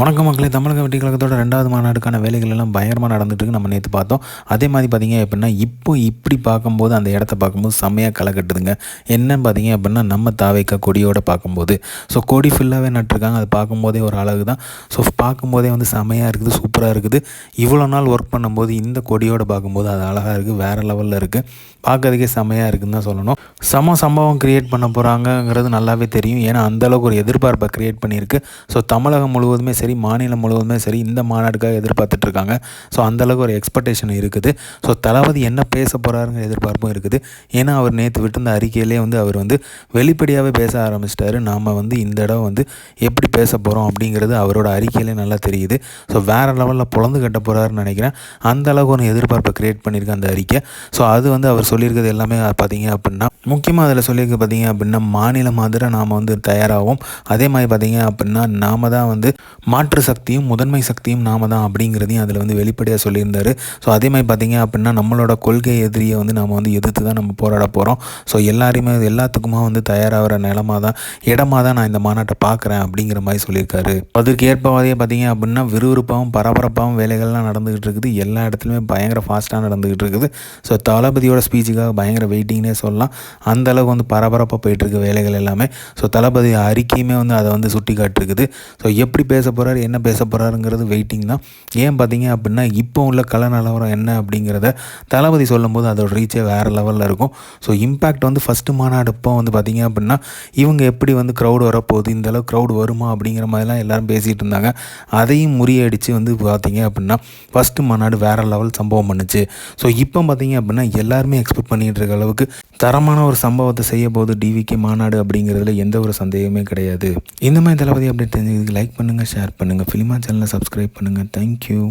வணக்கம் மக்களே. தமிழக வெற்றி கழகத்தோட 2வது மாநாடுக்கான வேலைகள் எல்லாம் பயங்கரமாக நடந்துட்டுருக்கு. நம்ம நேற்று பார்த்தோம். அதே மாதிரி பார்த்தீங்க அப்படின்னா இப்போ இப்படி பார்க்கும்போது அந்த இடத்த பார்க்கும்போது செம்மையாக களை கட்டுதுங்க. என்னன்னு பார்த்தீங்க அப்படின்னா நம்ம தாவேக்கா கொடியோடு பார்க்கும்போது கொடி ஃபுல்லாகவே நட்டுருக்காங்க. அது பார்க்கும்போதே ஒரு அழகு தான். பார்க்கும்போதே வந்து செம்மையாக இருக்குது, சூப்பராக இருக்குது. இவ்வளோ நாள் ஒர்க் பண்ணும்போது இந்த கொடியோடு பார்க்கும்போது அது அழகாக இருக்குது, வேறு லெவலில் இருக்குது. பார்க்கறதுக்கே செம்மையாக இருக்குதுன்னு தான் சொல்லணும். சம்பவம் க்ரியேட் பண்ண போகிறாங்கங்கிறது நல்லாவே தெரியும். ஏன்னா அந்தளவுக்கு ஒரு எதிர்பார்ப்பை க்ரியேட் பண்ணியிருக்கு. தமிழகம் முழுவதுமே சரி, மாநிலம் முழுவதுமே சரி, இந்த மாநாடுக்காக எதிர்பார்த்துட்ருக்காங்க. அந்தளவுக்கு ஒரு எக்ஸ்பெக்டேஷன் இருக்குது. தளபதி என்ன பேச போகிறாருங்கிற எதிர்பார்ப்பும் இருக்குது. ஏன்னா அவர் நேற்று விட்டிருந்த அறிக்கையிலே வந்து அவர் வந்து வெளிப்படையாகவே பேச ஆரம்பிச்சிட்டாரு. நாம் வந்து இந்த இடம் வந்து எப்படி பேச போகிறோம் அப்படிங்கிறது அவரோட அறிக்கையிலே நல்லா தெரியுது. வேறு லெவலில் பொழந்து கட்ட போகிறாருன்னு நினைக்கிறேன். அந்தளவுக்கு ஒரு எதிர்பார்ப்பை க்ரியேட் பண்ணியிருக்கு அந்த அறிக்கை. அது வந்து அவர் சொல்லியிருக்கிறது எல்லாமே பார்த்தீங்க அப்படின்னா, முக்கியமாக அதில் சொல்லியிருக்க பார்த்தீங்க அப்படின்னா, மாநில மாதிரி நாம் வந்து தயாராகும். அதே மாதிரி பார்த்தீங்க அப்படின்னா நாம் தான் வந்து மாற்று சக்தியும் முதன்மை சக்தியும் நாம தான் அப்படிங்கிறதையும் அதில் வந்து வெளிப்படையாக சொல்லியிருந்தார். அதே மாதிரி பார்த்தீங்க அப்படின்னா நம்மளோட கொள்கை எதிரியை வந்து நம்ம வந்து எதிர்த்து தான் நம்ம போராட போகிறோம். எல்லாருமே எல்லாத்துக்குமா வந்து தயாராகிற இடமாக தான் நான் இந்த மாநாட்டை பார்க்குறேன் அப்படிங்கிற மாதிரி சொல்லியிருக்காரு. அதற்கு ஏற்பவாதே பார்த்தீங்க அப்படின்னா விறுவிறுப்பாகவும் பரபரப்பாகவும் வேலைகள்லாம் நடந்துகிட்டு இருக்குது. எல்லா இடத்துலையுமே பயங்கர ஃபாஸ்ட்டாக நடந்துகிட்டு இருக்குது. தளபதியோட ஸ்பீச்சுக்காக பயங்கர வெயிட்டிங்னே சொல்லலாம். அந்தளவுக்கு வந்து பரபரப்பாக போயிட்டுருக்கு வேலைகள் எல்லாமே. தளபதி அறிக்கையுமே வந்து அதை வந்து சுட்டி காட்டிருக்குது. எப்படி பேச போகிறாரு, என்ன பேச போகிறாருங்கிறது வெயிட்டிங் தான். ஏன் பார்த்தீங்க அப்படின்னா இப்போ உள்ள கள நிலவரம் என்ன அப்படிங்கிறத தளபதி சொல்லும்போது அதோட ரீச்சே வேறு லெவலில் இருக்கும். இம்பேக்ட் வந்து ஃபஸ்ட்டு மாநாடு இப்போ வந்து பார்த்தீங்க அப்படின்னா இவங்க எப்படி வந்து க்ரௌடு வரப்போகுது, இந்தளவு க்ரௌடு வருமா அப்படிங்கிற மாதிரிலாம் எல்லோரும் பேசிகிட்டு இருந்தாங்க. அதையும் முறியடித்து வந்து பார்த்தீங்க அப்படின்னா ஃபஸ்ட்டு மாநாடு வேறு லெவல் சம்பவம் பண்ணுச்சு. இப்போ பார்த்தீங்க அப்படின்னா எல்லாருமே எக்ஸ்பெக்ட் பண்ணிகிட்டு இருக்க அளவுக்கு தரமான ஒரு சம்பவத்தை செய்ய போது டிவிகே மாநாடு அப்படிங்கிறதுல எந்த ஒரு சந்தேகமே கிடையாது. இந்த மாதிரி தளபதி அப்டேட் தெரிஞ்சதுக்கு லைக் பண்ணுங்கள், ஷேர் பண்ணுங்கள், ஃபிலிமா சேனலை சப்ஸ்கிரைப் பண்ணுங்கள். தேங்க்யூ.